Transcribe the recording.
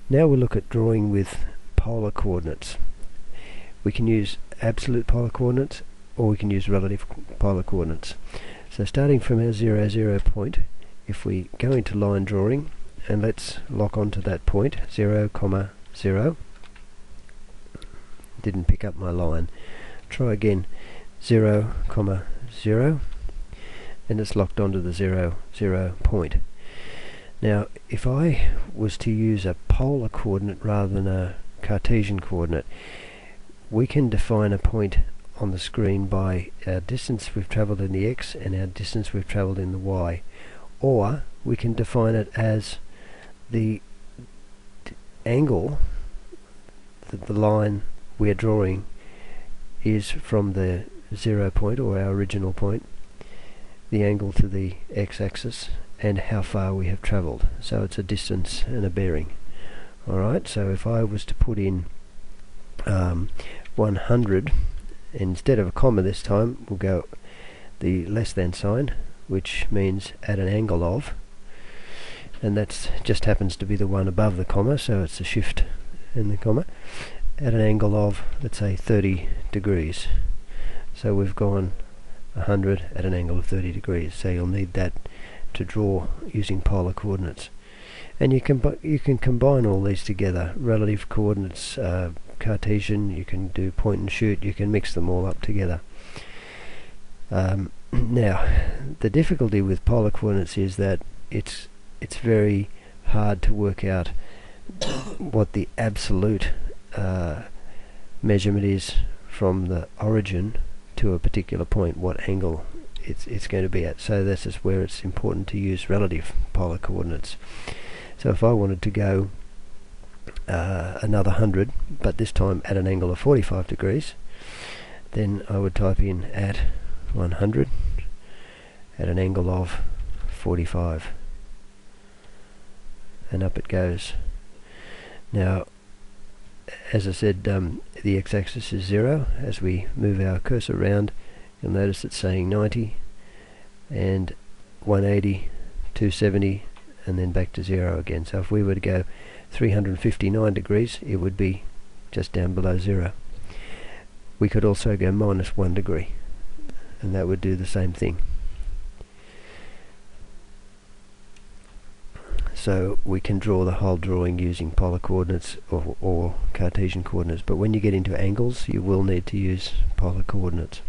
Now we'll look at drawing with polar coordinates. We can use absolute polar coordinates or we can use relative polar coordinates. So starting from our 0, 0 point, if we go into line drawing and let's lock onto that point, 0, 0. Didn't pick up my line. Try again, 0, 0, and it's locked onto the 0, 0 point. Now if I was to use a polar coordinate rather than a Cartesian coordinate, we can define a point on the screen by our distance we've travelled in the x and our distance we've travelled in the y, or we can define it as the angle that the line we're drawing is from the 0 point, or our original point, the angle to the x-axis, and how far we have travelled. So it's a distance and a bearing. Alright, so if I was to put in 100, instead of a comma this time, we'll go the less than sign, which means at an angle of, and that just happens to be the one above the comma, so it's a shift in the comma, at an angle of, let's say, 30 degrees. So we've gone 100 at an angle of 30 degrees, so you'll need that to draw using polar coordinates. And you can combine all these together, relative coordinates, Cartesian, you can do point and shoot, you can mix them all up together. Now, the difficulty with polar coordinates is that it's very hard to work out what the absolute measurement is from the origin to a particular point, what angle it's going to be at. So this is where it's important to use relative polar coordinates. So if I wanted to go another 100, but this time at an angle of 45 degrees, then I would type in at 100 at an angle of 45, and up it goes. Now, as I said, the x-axis is 0. As we move our cursor around, you'll notice it's saying 90 and 180, 270, and then back to 0 again. So if we were to go 359 degrees, it would be just down below 0. We could also go minus 1 degree, and that would do the same thing. So we can draw the whole drawing using polar coordinates or Cartesian coordinates, but when you get into angles you will need to use polar coordinates.